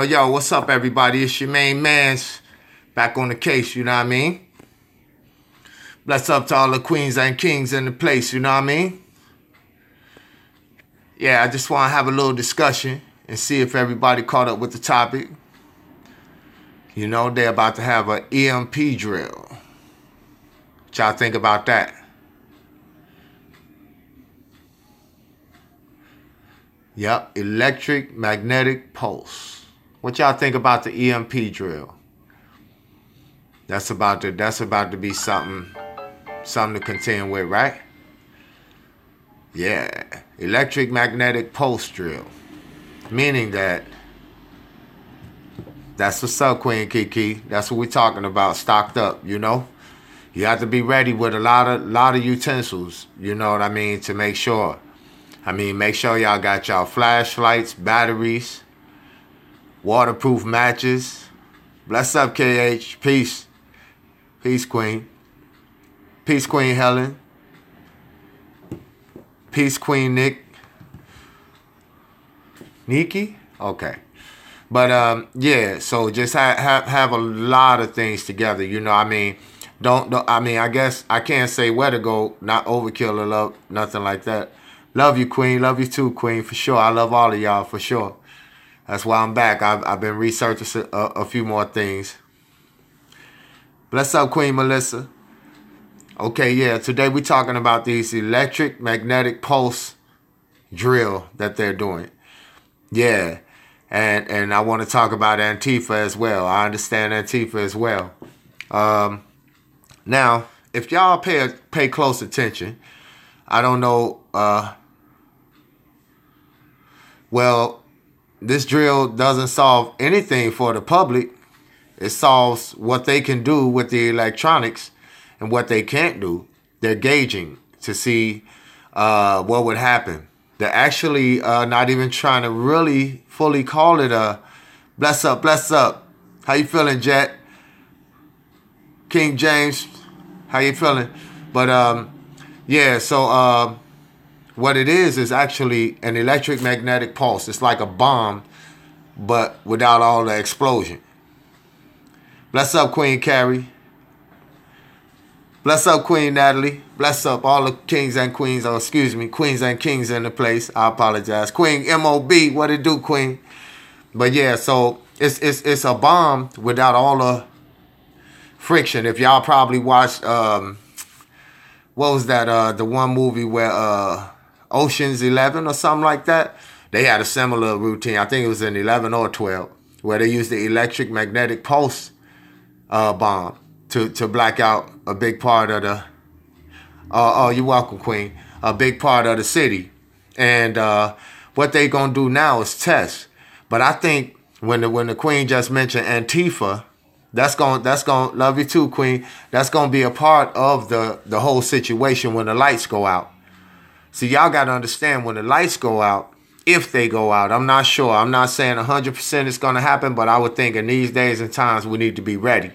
Yo, what's up, everybody? It's your main man's back on the case, you know what I mean? Bless up to all the queens and kings in the place, you know what I mean? Yeah, I just want to have a little discussion and see if everybody caught up with the topic. You know, they're about to have an E.M.P drill. What y'all think about that? Yep, electric magnetic pulse. What y'all think about the E.M.P drill? That's about to be something to contend with, right? Yeah, electric magnetic pulse drill, meaning that's what's up, Queen Kiki. That's what we're talking about. Stocked up, you know. You have to be ready with a lot of utensils. You know what I mean, to make sure. Make sure y'all got y'all flashlights, batteries, waterproof matches. Bless up, KH. Peace. Peace, Queen. Peace, Queen Helen. Peace, Queen Nikki? Okay. But yeah, so just have a lot of things together, you know what I mean? Don't I guess I can't say where to go, not overkill or love, nothing like that. Love you, Queen. Love you too, Queen, for sure. I love all of y'all, for sure. That's why I'm back. I've been researching a few more things. Bless up, Queen Melissa. Okay, yeah, today we're talking about these electric magnetic pulse drill that they're doing. Yeah, and I want to talk about Antifa as well. I understand Antifa as well. Now, if y'all pay close attention, I don't know, well, this drill doesn't solve anything for the public. It solves what they can do with the electronics and what they can't do. They're gauging to see what would happen. They're actually not even trying to really fully call it a bless up, bless up. How you feeling, Jet? King James, how you feeling? But yeah, so what it is actually an electric magnetic pulse. It's like a bomb, but without all the explosion. Bless up, Queen Carrie. Bless up, Queen Natalie. Bless up all the kings and queens, or excuse me, queens and kings in the place. I apologize. Queen M.O.B., what it do, Queen? But yeah, so it's a bomb without all the friction. If y'all probably watched, what was that, the one movie where Ocean's 11 or something like that? They had a similar routine. I think it was in 11 or 12, where they used the electric magnetic pulse bomb to black out a big part of the oh, you're welcome, Queen, a big part of the city. And what they gonna do now is test. But I think when the Queen just mentioned Antifa, that's gonna love you too, Queen. That's gonna be a part of the whole situation when the lights go out. See, y'all gotta understand, when the lights go out, if they go out, I'm not sure. I'm not saying 100% it's gonna happen, but I would think in these days and times we need to be ready.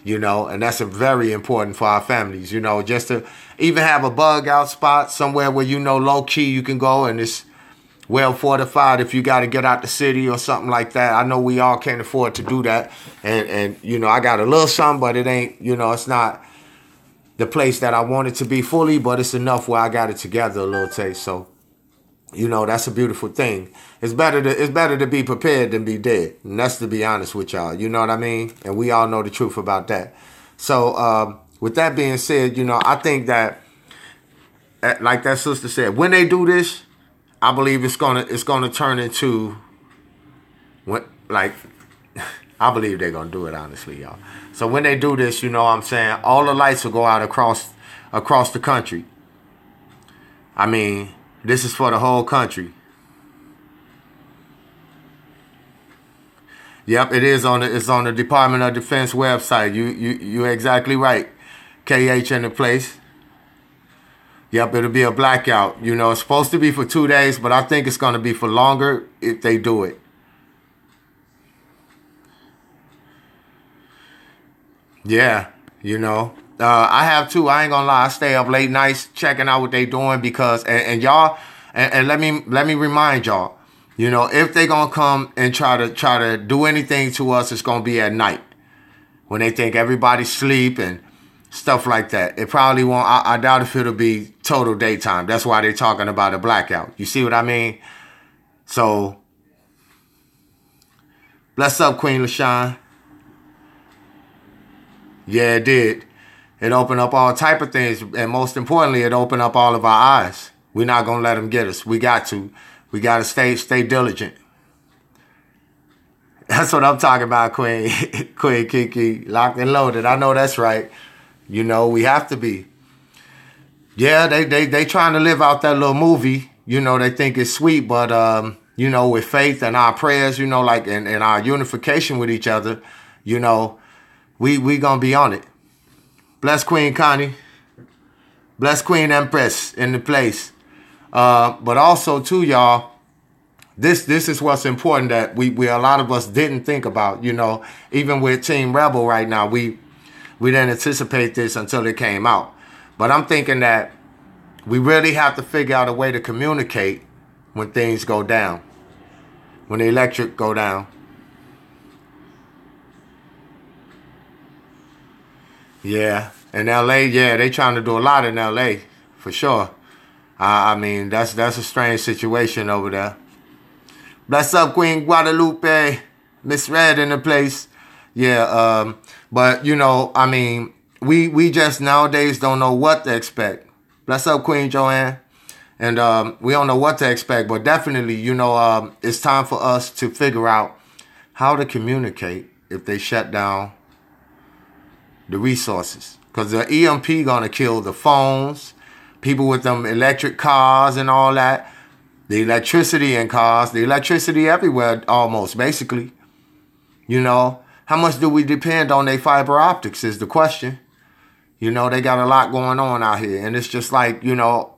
You know, and that's very important for our families, you know, just to even have a bug out spot somewhere where, you know, low key you can go and it's well fortified if you got to get out the city or something like that. I know we all can't afford to do that. And you know, I got a little something, but it ain't, you know, it's not the place that I want it to be fully, but it's enough where I got it together a little taste. So, you know, that's a beautiful thing. It's better to be prepared than be dead. And that's to be honest with y'all. You know what I mean? And we all know the truth about that. So with that being said, you know, I think that, like that sister said, when they do this, I believe it's gonna turn into I believe they're gonna do it, honestly, y'all. So when they do this, you know what I'm saying, all the lights will go out across the country. I mean, this is for the whole country. Yep, it is it's on the Department of Defense website. You're exactly right. KH in the place. Yep, it'll be a blackout. You know, it's supposed to be for 2 days, but I think it's going to be for longer if they do it. Yeah, you know. I have too. I ain't gonna lie. I stay up late nights checking out what they doing because and y'all and let me remind y'all, You know, if they gonna come and try to do anything to us, it's gonna be at night when they think everybody's asleep and stuff like that. It probably won't. I doubt if it'll be total daytime. That's why they're talking about a blackout. You see what I mean? So, bless up, Queen LaShawn. Yeah, it did. It opened up all type of things, and most importantly, it opened up all of our eyes. We're not gonna let them get us. We got to. We gotta stay diligent. That's what I'm talking about, Queen. Queen Kiki, locked and loaded. I know that's right. You know, we have to be. Yeah, they trying to live out that little movie. You know, they think it's sweet, but you know, with faith and our prayers, you know, like and our unification with each other, you know, we gonna be on it. Bless Queen Connie. Bless Queen Empress in the place. But also too, y'all, this is what's important that we a lot of us didn't think about. You know, even with Team Rebel right now, we didn't anticipate this until it came out. But I'm thinking that we really have to figure out a way to communicate when things go down, when the electric go down. Yeah, in LA, yeah, they trying to do a lot in LA for sure. I mean, that's a strange situation over there. Bless up, Queen Guadalupe, Miss Red in the place. Yeah, but you know, I mean, we just nowadays don't know what to expect. Bless up, Queen Joanne. And we don't know what to expect, but definitely, you know, it's time for us to figure out how to communicate if they shut down the resources. Because the E.M.P. gonna kill the phones, people with them electric cars and all that, the electricity in cars, the electricity everywhere almost, basically. You know, how much do we depend on their fiber optics is the question. You know, they got a lot going on out here. And it's just like, you know,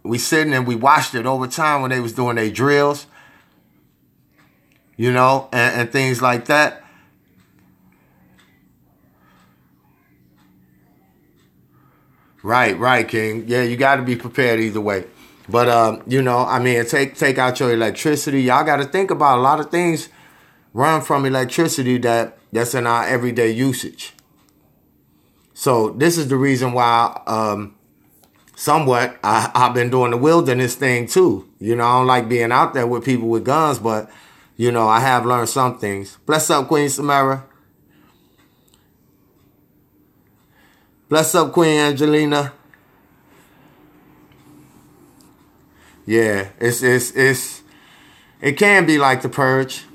we sitting and we watched it over time when they was doing their drills, you know, and things like that. Right, King. Yeah, you got to be prepared either way. But, you know, I mean, take out your electricity. Y'all got to think about a lot of things run from electricity that's in our everyday usage. So this is the reason why somewhat I've been doing the wilderness thing too. You know, I don't like being out there with people with guns, but, you know, I have learned some things. Bless up, Queen Samara. Bless up, Queen Angelina. Yeah, it can be like the Purge,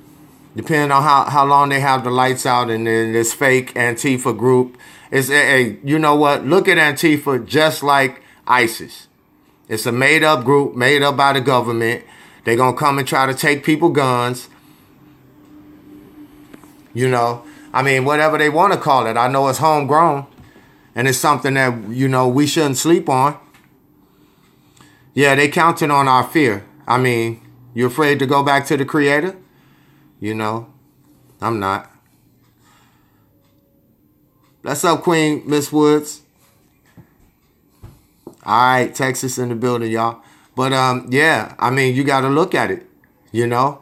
depending on how long they have the lights out and then this fake Antifa group. It's you know what? Look at Antifa just like ISIS. It's a made-up group, made up by the government. They're going to come and try to take people guns. You know, I mean, whatever they want to call it. I know it's homegrown. And it's something that, you know, we shouldn't sleep on. Yeah, they counting on our fear. I mean, you afraid to go back to the Creator? You know, I'm not. Bless up, Queen Miss Woods. All right, Texas in the building, y'all. But yeah, I mean, you got to look at it. You know,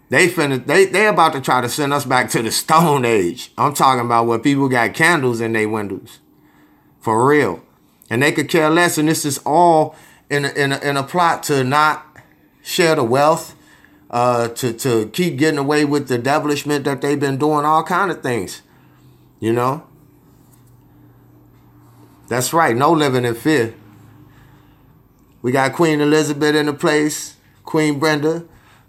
they about to try to send us back to the Stone Age. I'm talking about where people got candles in their windows, for real, and they could care less. And this is all in a plot to not share the wealth, to keep getting away with the devilishment that they've been doing, all kind of things. You know, that's right. No living in fear. We got Queen Elizabeth in the place, Queen Brenda.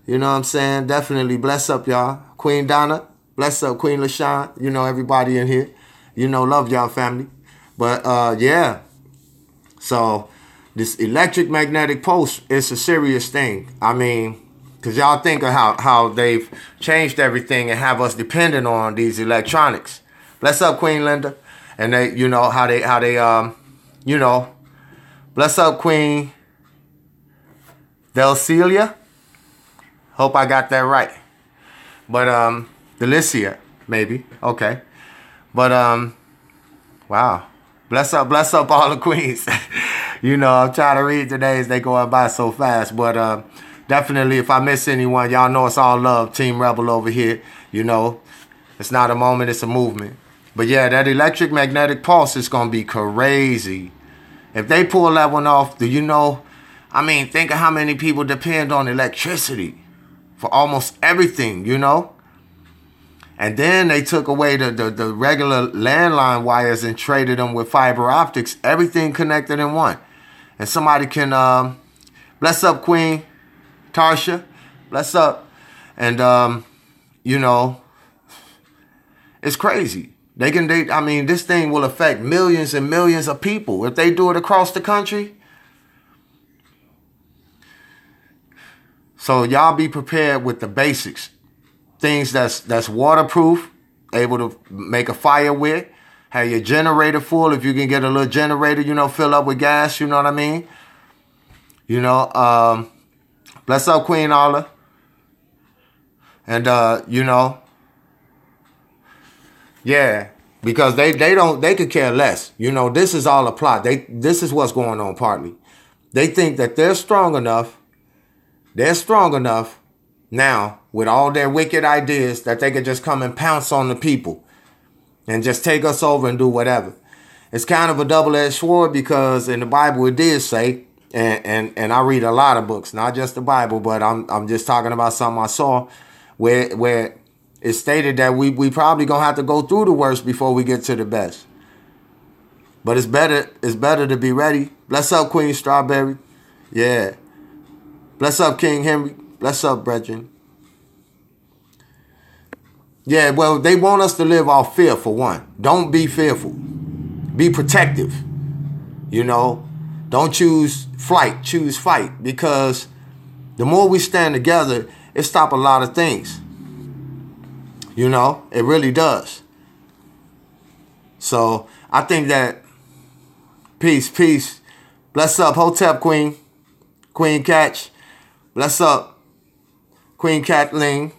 You know what I'm saying? Definitely bless up, y'all. Queen Donna, bless up, Queen LaShawn. You know, everybody in here. You know, love y'all family. But, yeah. So, this electric magnetic pulse is a serious thing. I mean, because y'all think of how they've changed everything and have us dependent on these electronics. Bless up, Queen Linda. And they, you know, how they you know, bless up, Queen Delcelia. Hope I got that right. But Delicia, maybe. Okay. But wow. Bless up all the queens. You know, I'm trying to read today as they going by so fast. But definitely, if I miss anyone, y'all know it's all love. Team Rebel over here. You know, it's not a moment, it's a movement. But yeah, that electric magnetic pulse is going to be crazy. If they pull that one off, do you know? I mean, think of how many people depend on electricity for almost everything, you know? And then they took away the regular landline wires and traded them with fiber optics. Everything connected in one. And somebody can, bless up, Queen Tarsha. Bless up. And, you know, it's crazy. I mean, this thing will affect millions and millions of people. If they do it across the country. So y'all be prepared with the basics. Things that's waterproof, able to make a fire with. Have your generator full. If you can get a little generator, you know, fill up with gas, you know what I mean? You know, bless up, Queen Alla. And, you know, yeah, because they could care less. You know, this is all a plot. This is what's going on partly. They think that they're strong enough now with all their wicked ideas that they could just come and pounce on the people and just take us over and do whatever. It's kind of a double-edged sword because in the Bible it did say, and I read a lot of books, not just the Bible, but I'm just talking about something I saw where it stated that we probably gonna have to go through the worst before we get to the best. But it's better to be ready. Bless up, Queen Strawberry. Yeah. Bless up, King Henry. Bless up, brethren. Yeah, well, they want us to live off fear, for one. Don't be fearful. Be protective. You know, don't choose flight, choose fight. Because the more we stand together, it stops a lot of things. You know, it really does. So I think that peace. Bless up, Hotep Queen. Queen Catch. Bless up, Queen Kathleen.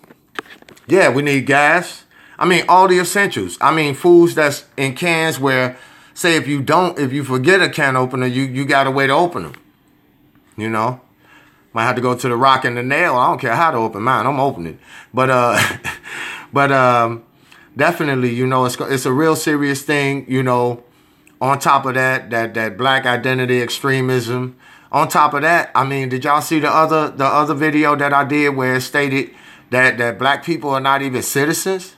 Yeah, we need gas. I mean, all the essentials. I mean, foods that's in cans where, say, if you forget a can opener, you got a way to open them. You know? Might have to go to the rock and the nail. I don't care how to open mine. I'm opening. But definitely, you know, it's a real serious thing, you know. On top of that black identity extremism. On top of that, I mean, did y'all see the other video that I did where it stated that black people are not even citizens?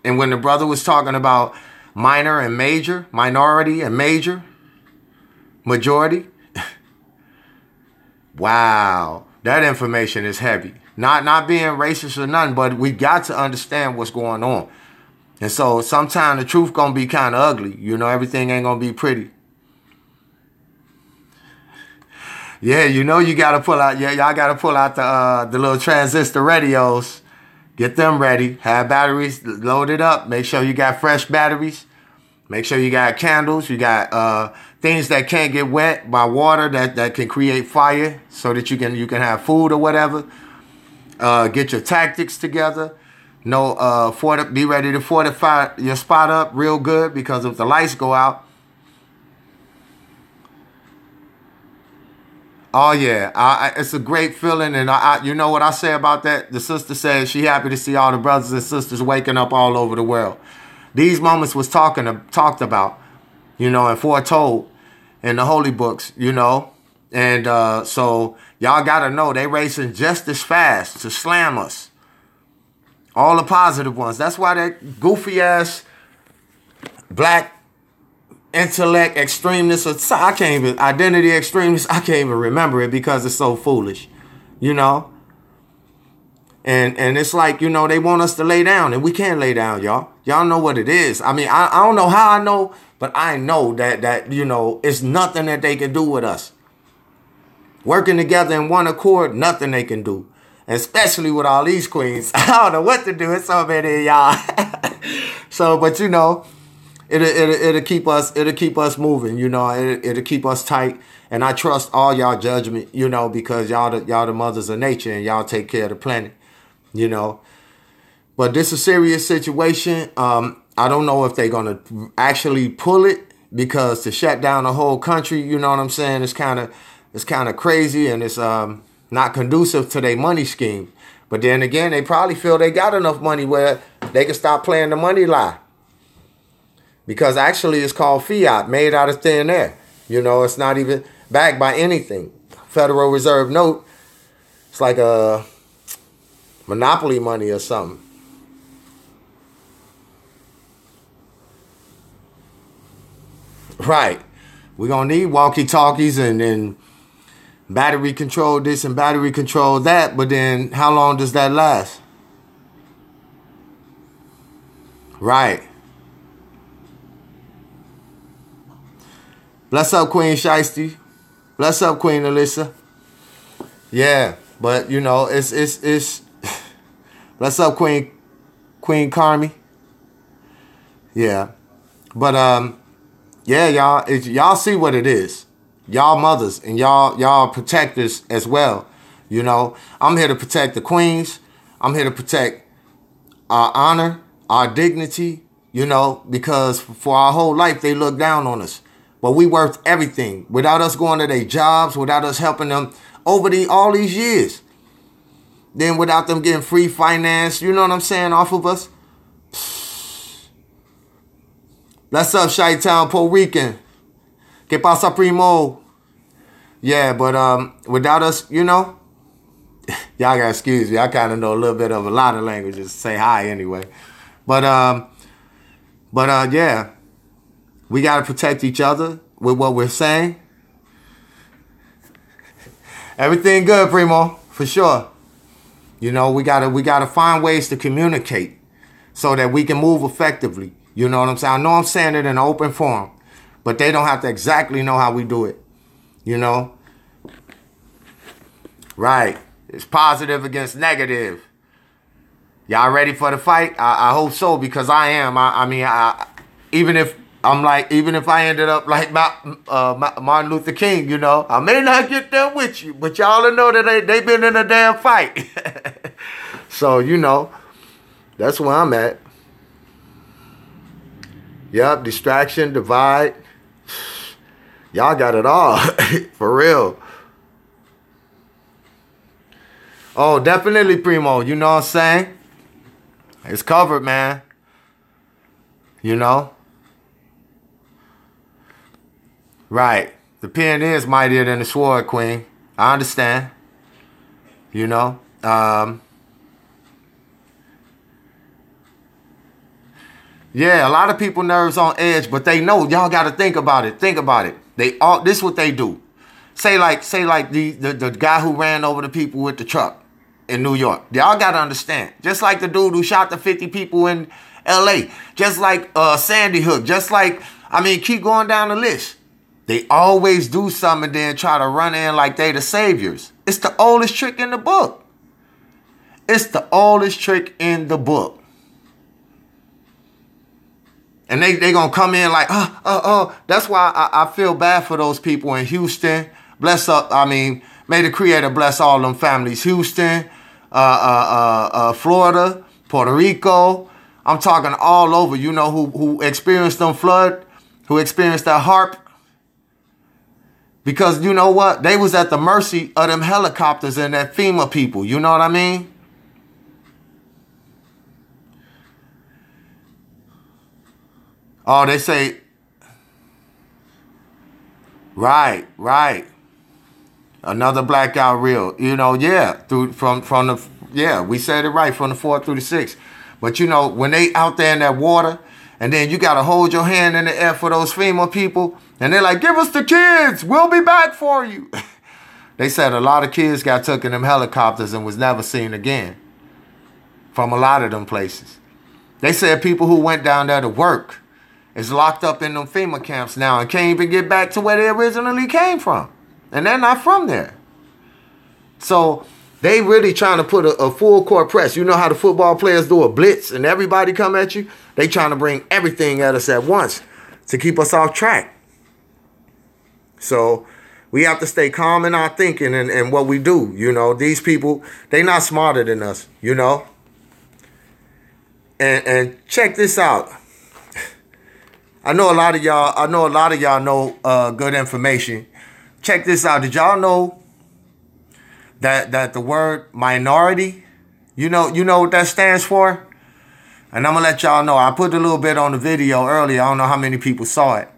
And when the brother was talking about minor and major, minority and major, majority, wow, that information is heavy. Not being racist or nothing, but we got to understand what's going on. And so sometimes the truth gonna be kind of ugly. You know, everything ain't gonna be pretty. Yeah, you know you gotta pull out. Yeah, y'all gotta pull out the little transistor radios. Get them ready. Have batteries loaded up. Make sure you got fresh batteries. Make sure you got candles. You got things that can't get wet by water that can create fire, so that you can have food or whatever. Get your tactics together. No, be ready to fortify your spot up real good, because if the lights go out. Oh yeah, it's a great feeling, and you know what I say about that? The sister says she happy to see all the brothers and sisters waking up all over the world. These moments was talked about, you know, and foretold in the holy books, you know, and so y'all gotta know they racing just as fast to slam us. All the positive ones. That's why that goofy ass black intellect extremist, or I can't even, identity extremist, I can't even remember it because it's so foolish, you know. And it's like, you know, they want us to lay down, and we can't lay down, y'all. Y'all know what it is. I mean, I don't know how I know, but I know that you know, it's nothing that they can do with us. Working together in one accord, nothing they can do. Especially with all these queens. I don't know what to do. It's so many of y'all. So, but you know, it'll keep us moving, you know, it'll keep us tight. And I trust all y'all judgment, you know, because y'all the mothers of nature, and y'all take care of the planet, you know. But this is a serious situation. I don't know if they're gonna actually pull it, because to shut down the whole country, you know what I'm saying, it's kind of crazy, and it's not conducive to their money scheme. But then again, they probably feel they got enough money where they can stop playing the money lie. Because actually it's called fiat, made out of thin air. You know, it's not even backed by anything. Federal Reserve note, it's like a monopoly money or something. Right. We're going to need walkie-talkies and battery control this and battery control that. But then how long does that last? Right. Bless up, Queen Shiesty. Bless up, Queen Alyssa. Yeah, but you know, it's bless up, Queen Carmi. Yeah. But yeah, y'all see what it is. Y'all mothers and y'all protectors as well. You know, I'm here to protect the queens. I'm here to protect our honor, our dignity, you know, because for our whole life they look down on us. But we worth everything. Without us going to their jobs, without us helping them over all these years. Then without them getting free finance, you know what I'm saying, off of us. Bless up, Chi-Town, Puerto Rican. Que pasa, primo? Yeah, but without us, you know, y'all gotta excuse me. I kind of know a little bit of a lot of languages. Say hi anyway. But yeah. We got to protect each other with what we're saying. Everything good, Primo, for sure. You know, we gotta find ways to communicate so that we can move effectively. You know what I'm saying? I know I'm saying it in an open forum, but they don't have to exactly know how we do it. You know? Right. It's positive against negative. Y'all ready for the fight? I hope so, because I am. I mean, even if I ended up like Martin Luther King, you know, I may not get there with you, but y'all will know that they been in a damn fight. So, you know, that's where I'm at. Yep, distraction, divide. Y'all got it all, for real. Oh, definitely, Primo, you know what I'm saying? It's covered, man. You know? Right. The pen is mightier than the sword, Queen. I understand. You know? Yeah, a lot of people nerves on edge, but they know y'all got to think about it. Think about it. This is what they do. Say like the guy who ran over the people with the truck in New York. Y'all got to understand. Just like the dude who shot the 50 people in L.A. Just like Sandy Hook. Just like, I mean, keep going down the list. They always do something and then try to run in like they the saviors. It's the oldest trick in the book. It's the oldest trick in the book. And they going to come in like, That's why I feel bad for those people in Houston. Bless up, I mean, may the Creator bless all them families. Houston, Florida, Puerto Rico. I'm talking all over, you know, who experienced them flood, who experienced that harp. Because you know what? They was at the mercy of them helicopters and that FEMA people. You know what I mean? Oh, they say, right. Another blackout reel. You know, yeah. We said it right, from the 4th through the 6th. But you know, when they out there in that water, and then you got to hold your hand in the air for those FEMA people, and they're like, give us the kids. We'll be back for you. They said a lot of kids got took in them helicopters and was never seen again from a lot of them places. They said people who went down there to work is locked up in them FEMA camps now and can't even get back to where they originally came from. And they're not from there. So they really trying to put a full court press. You know how the football players do a blitz and everybody come at you? They trying to bring everything at us at once to keep us off track. So we have to stay calm in our thinking and what we do. You know, these people, they not smarter than us, you know. And check this out. I know a lot of y'all know good information. Check this out. Did y'all know that the word minority, you know what that stands for? And I'm gonna let y'all know. I put a little bit on the video earlier. I don't know how many people saw it.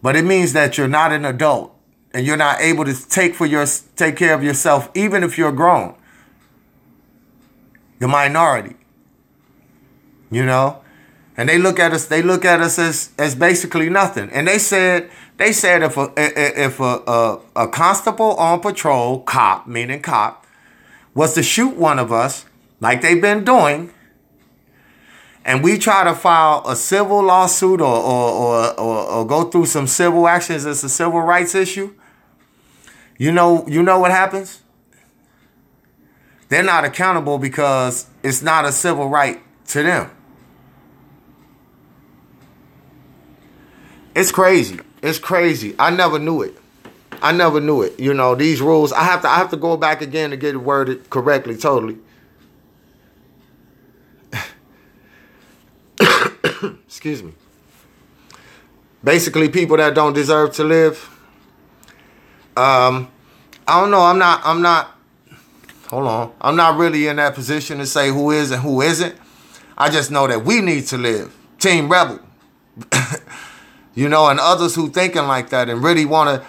But it means that you're not an adult and you're not able to take care of yourself, even if you're grown. The minority. You know? And they look at us as basically nothing. And they said if a constable on patrol, cop, meaning cop, was to shoot one of us, like they've been doing, and we try to file a civil lawsuit or go through some civil actions, it's a civil rights issue, you know what happens? They're not accountable because it's not a civil right to them. It's crazy. It's crazy. I never knew it. You know, these rules, I have to go back again to get it worded correctly, totally. Excuse me. Basically, people that don't deserve to live. I don't know. I'm not. Hold on. I'm not really in that position to say who is and who isn't. I just know that we need to live. Team Rebel. You know, and others who thinking like that and really want to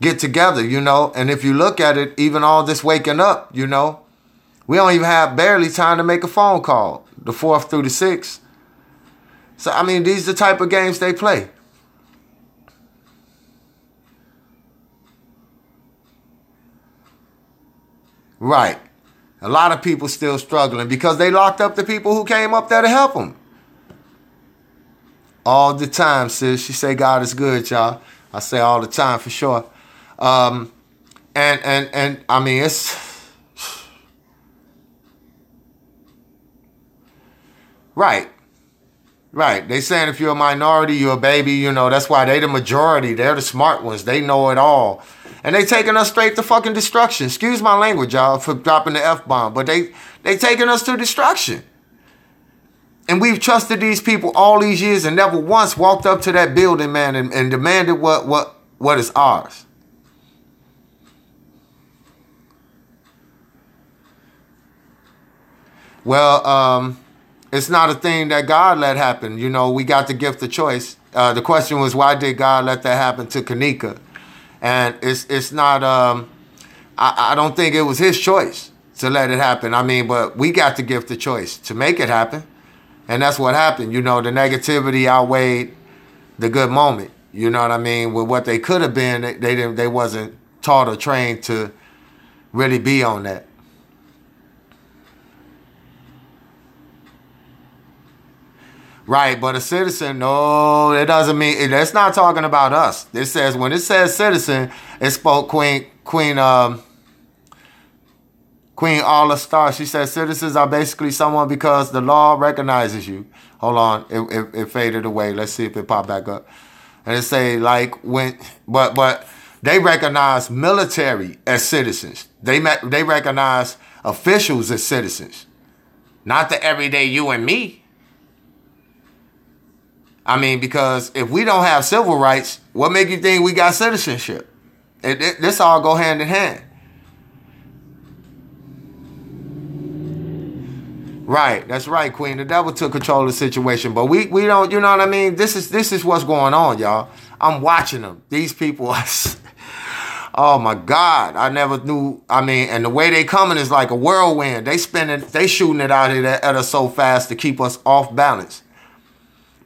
get together, you know. And if you look at it, even all this waking up, you know, we don't even have barely time to make a phone call, the 4th through the 6th. So, I mean, these are the type of games they play. Right. A lot of people still struggling because they locked up the people who came up there to help them. All the time, sis. She say God is good, y'all. I say all the time for sure. And I mean, it's right. Right. They saying if you're a minority, you're a baby, you know, that's why they the majority. They're the smart ones. They know it all. And they taking us straight to fucking destruction. Excuse my language, y'all, for dropping the F-bomb. But they taking us to destruction. And we've trusted these people all these years and never once walked up to that building, man, and demanded what is ours. Well, it's not a thing that God let happen. You know, we got the gift of choice. The question was, why did God let that happen to Kanika? And it's not, I don't think it was his choice to let it happen. I mean, but we got the gift of choice to make it happen. And that's what happened. You know, the negativity outweighed the good moment. You know what I mean? With what they could have been, they wasn't taught or trained to really be on that. Right, but a citizen, no, it doesn't mean, that's not talking about us. It says, when it says citizen, it spoke Queen All Star. She said citizens are basically someone because the law recognizes you. Hold on, it faded away. Let's see if it popped back up. And it say like when, but they recognize military as citizens. They recognize officials as citizens, not the everyday you and me. I mean, because if we don't have civil rights, what make you think we got citizenship? This all go hand in hand. Right, that's right, Queen. The devil took control of the situation, but we don't. You know what I mean? This is what's going on, y'all. I'm watching them. These people. Oh my God, I never knew. I mean, and the way they coming is like a whirlwind. They shooting it out here at us so fast to keep us off balance.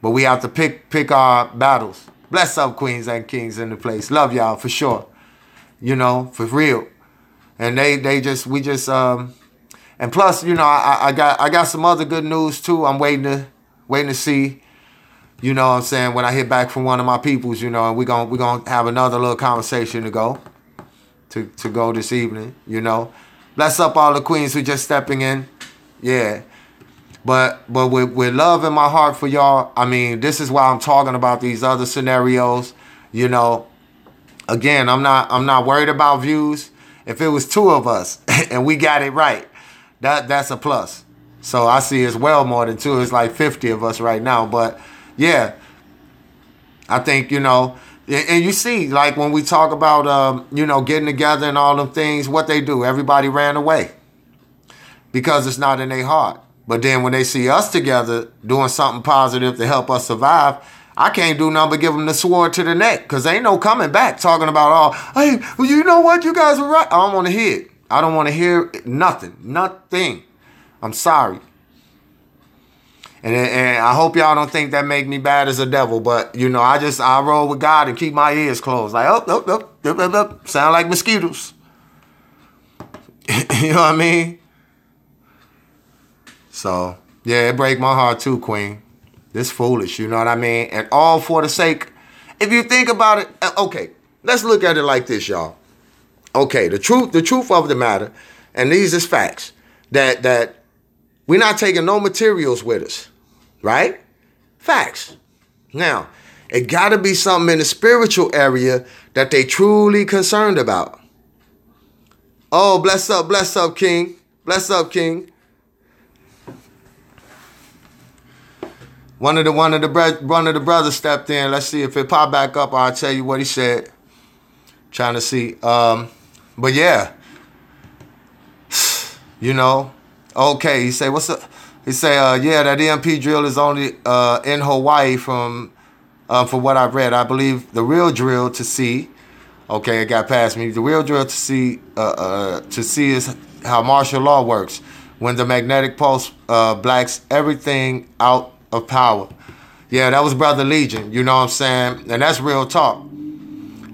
But we have to pick our battles. Bless up, queens and kings in the place. Love y'all for sure. You know, for real. And and plus, you know, I got some other good news too. I'm waiting to see, you know what I'm saying, when I hit back from one of my peoples, you know, and we're gonna have another little conversation to go this evening, you know. Bless up all the queens who just stepping in. Yeah. But with love in my heart for y'all, I mean, this is why I'm talking about these other scenarios. You know, again, I'm not worried about views. If it was 2 of us and we got it right, that's a plus. So I see it's well more than 2. It's like 50 of us right now. But yeah, I think, you know, And you see, like when we talk about, getting together and all them things, what they do, everybody ran away because it's not in their heart. But then when they see us together doing something positive to help us survive, I can't do nothing but give them the sword to the neck because ain't no coming back talking about, hey, you know what, you guys were right. I don't want to hear it. I don't want to hear nothing. I'm sorry. And I hope y'all don't think that make me bad as a devil, but I roll with God and keep my ears closed. Like, sound like mosquitoes. You know what I mean? So, yeah, it break my heart too, Queen. This foolish, you know what I mean? And all for the sake, if you think about it, okay, let's look at it like this, y'all. Okay, the truth of the matter, and these is facts, that we're not taking no materials with us. Right? Facts. Now, it got to be something in the spiritual area that they truly concerned about. Oh, bless up, King. Bless up, King. One of the brothers stepped in. Let's see if it pop back up. I'll tell you what he said. Trying to see. But yeah, Okay, he say, what's up? He say, that E.M.P drill is only in Hawaii from what I've read. I believe the real drill to see, okay, it got past me. The real drill to see is how martial law works. When the magnetic pulse blacks everything out of power. Yeah, that was Brother Legion, you know what I'm saying? And that's real talk.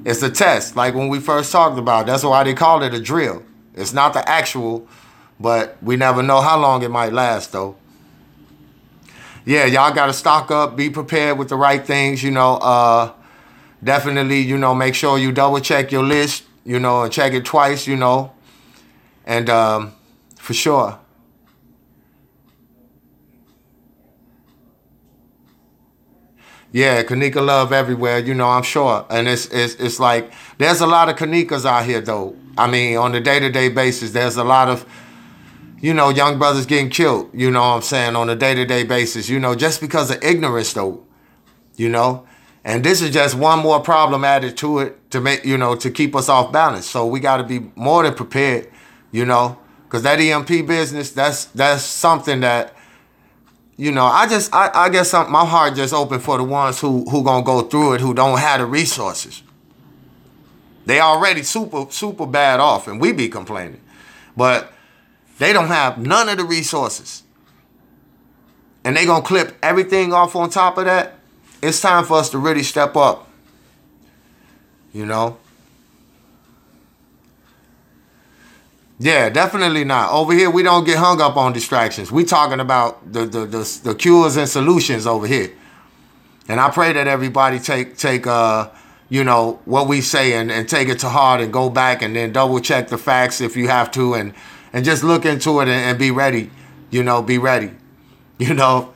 It's a test, like when we first talked about. That's why they call it a drill. It's not the actual, but we never know how long it might last, though. Yeah, y'all got to stock up, be prepared with the right things, definitely, make sure you double check your list, and check it twice, and for sure. Yeah, Kanika love everywhere, I'm sure. And it's like, there's a lot of Kanikas out here, though. I mean, on a day-to-day basis, there's a lot of, young brothers getting killed, what I'm saying, on a day-to-day basis, just because of ignorance, though, And this is just one more problem added to it to make, to keep us off balance. So we got to be more than prepared, because that E.M.P business, that's something that, I guess my heart just open for the ones who gonna go through it, who don't have the resources. They already super bad off, and we be complaining. But they don't have none of the resources. And they gonna clip everything off on top of that. It's time for us to really step up. Yeah, definitely not. Over here, we don't get hung up on distractions. We talking about the cures and solutions over here. And I pray that everybody take what we say and take it to heart and go back and then double check the facts if you have to and just look into it and be ready. Be ready. Because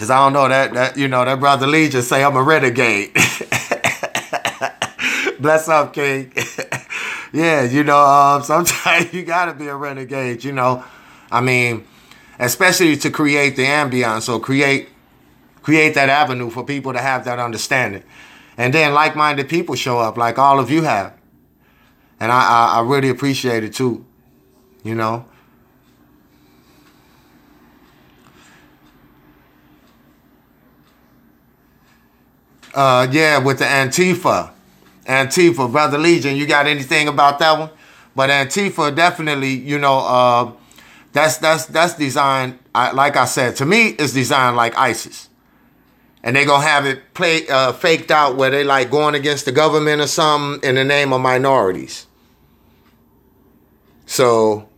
I don't know that Brother Lee just say I'm a renegade. Bless up, King. Yeah, sometimes you gotta be a renegade, I mean, especially to create the ambiance, so create that avenue for people to have that understanding. And then like-minded people show up, like all of you have. And I really appreciate it too, Yeah, with the Antifa. Antifa, Brother Legion, you got anything about that one? But Antifa definitely, that's designed, like I said, to me, it's designed like ISIS. And they going to have it faked out where they like going against the government or something in the name of minorities. So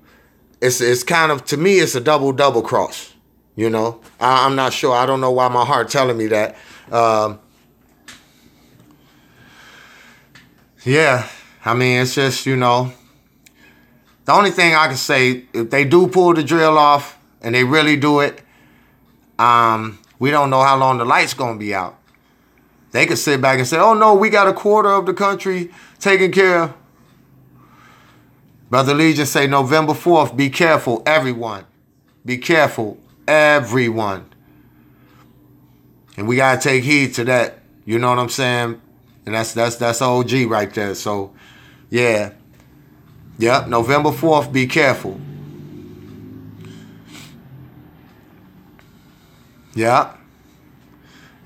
it's kind of, to me, it's a double cross, I'm not sure. I don't know why my heart telling me that. Yeah, I mean, it's just, the only thing I can say, if they do pull the drill off and they really do it, we don't know how long the light's going to be out. They could sit back and say, oh, no, we got a quarter of the country taken care of. Brother Legion say November 4th, be careful, everyone. Be careful, everyone. And we got to take heed to that, You know what I'm saying? And that's OG right there. So, yeah. Yep, November 4th, be careful. Yeah.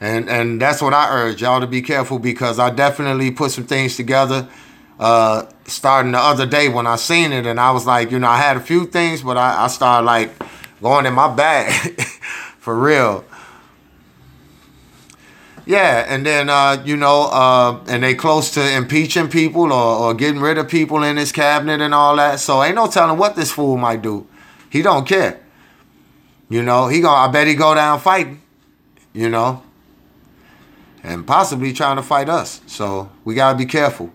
And that's what I urge y'all to be careful, because I definitely put some things together starting the other day when I seen it, and I was like, I had a few things, but I started like going in my bag for real. Yeah, and then and they close to impeaching people or getting rid of people in his cabinet and all that. So ain't no telling what this fool might do. He don't care. I bet he go down fighting. And possibly trying to fight us. So we gotta be careful.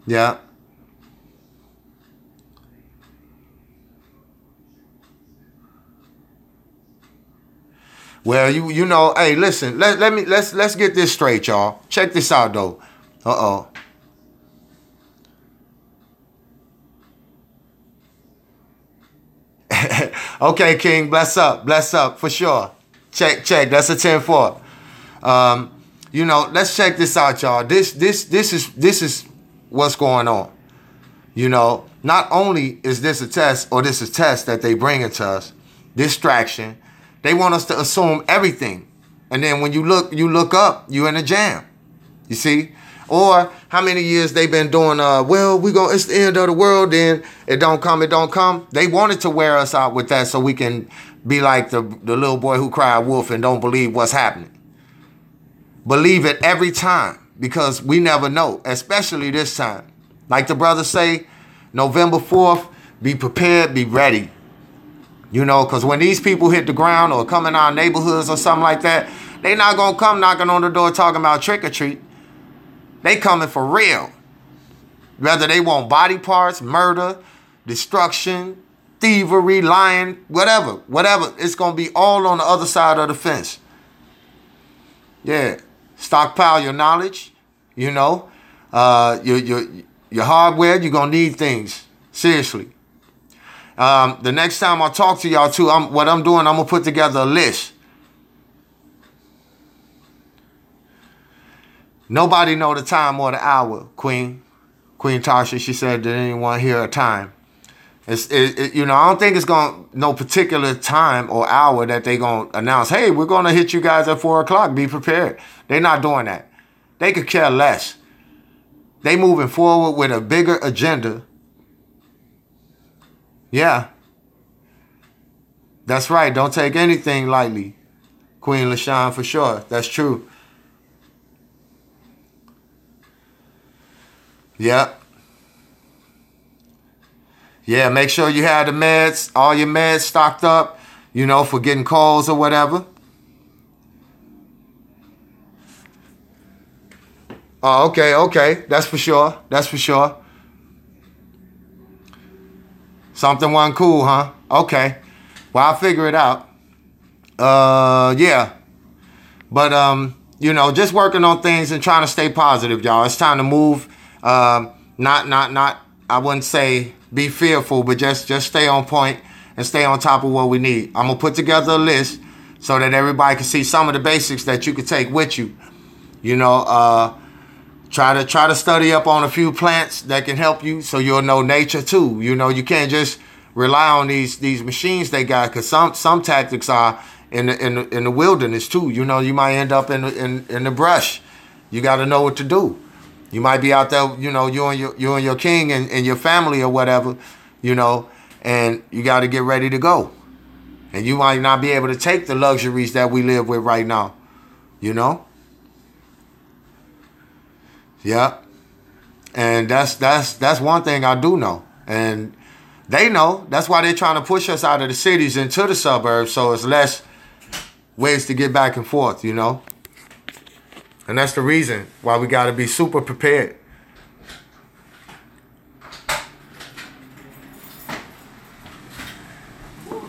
Yeah. Well, hey, listen, let's get this straight, y'all. Check this out though. Uh-oh. Okay, King, bless up for sure. Check. That's a 10-4. Let's check this out, y'all. This is what's going on. Not only is this a test, or this is a test that they bringing to us, distraction. They want us to assume everything. And then when you look up, you in a jam. You see? Or how many years they been doing, it's the end of the world, then it don't come. They wanted to wear us out with that so we can be like the little boy who cried wolf and don't believe what's happening. Believe it every time, because we never know, especially this time. Like the brothers say, November 4th, be prepared, be ready. Because when these people hit the ground or come in our neighborhoods or something like that, they not going to come knocking on the door talking about trick or treat. They coming for real. Whether they want body parts, murder, destruction, thievery, lying, whatever. It's going to be all on the other side of the fence. Yeah. Stockpile your knowledge, your hardware. You're going to need things. Seriously. The next time I talk to y'all too, I'm going to put together a list. Nobody know the time or the hour, Queen Tasha. She said, did anyone hear a time? I don't think it's no particular time or hour that they going to announce, hey, we're going to hit you guys at 4 o'clock. Be prepared. They're not doing that. They could care less. They moving forward with a bigger agenda. Yeah. That's right. Don't take anything lightly. Queen LaShawn, for sure. That's true. Yep. Yeah, make sure you have the meds, all your meds stocked up, for getting calls or whatever. Oh, okay. That's for sure. Something wasn't cool, huh? Okay. Well, I'll figure it out. Yeah. But, just working on things and trying to stay positive, y'all. It's time to move. Not, I wouldn't say be fearful, but just stay on point and stay on top of what we need. I'm going to put together a list so that everybody can see some of the basics that you can take with you. Try to study up on a few plants that can help you so you'll know nature too. You can't just rely on these machines they got, because some tactics are in the wilderness too. You might end up in the brush. You got to know what to do. You might be out there, you and your king and your family or whatever, and you got to get ready to go. And you might not be able to take the luxuries that we live with right now, Yeah. And that's one thing I do know. And they know. That's why they're trying to push us out of the cities into the suburbs, so it's less ways to get back and forth, And that's the reason why we got to be super prepared.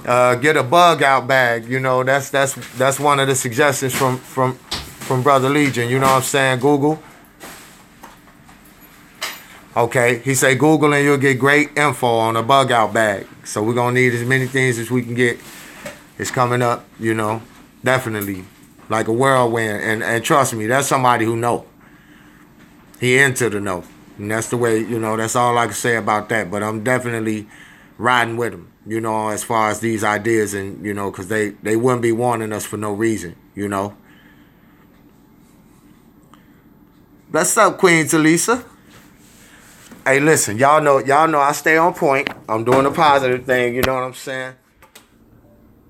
Get a bug out bag. That's one of the suggestions from Brother Legion. You know what I'm saying? Google. Okay, he say Google and you'll get great info on a bug out bag. So we're gonna need as many things as we can get. It's coming up, definitely. like a whirlwind. And trust me, that's somebody who know. He into the know. And that's the way, that's all I can say about that. But I'm definitely riding with him, as far as these ideas and, because they wouldn't be warning us for no reason, What's up, Queen Talisa? Hey, listen, y'all know I stay on point. I'm doing the positive thing, you know what I'm saying?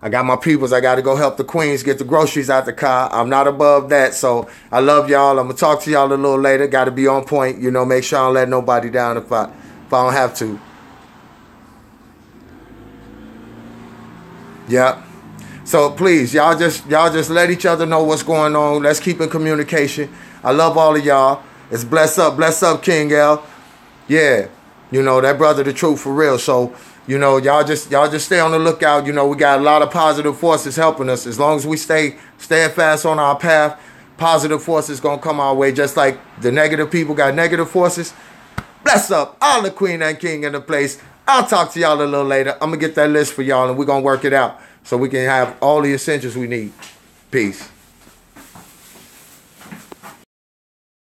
I got my peoples. I got to go help the queens get the groceries out the car. I'm not above that, so I love y'all. I'm going to talk to y'all a little later. Got to be on point, make sure I don't let nobody down if I don't have to. Yeah. So please, y'all just let each other know what's going on. Let's keep in communication. I love all of y'all. It's bless up, King L. Yeah, that brother the truth for real. So, y'all just stay on the lookout. We got a lot of positive forces helping us. As long as we stay fast on our path, positive forces gonna come our way. Just like the negative people got negative forces. Bless up all the queen and king in the place. I'll talk to y'all a little later. I'm gonna get that list for y'all and we're gonna work it out so we can have all the essentials we need. Peace.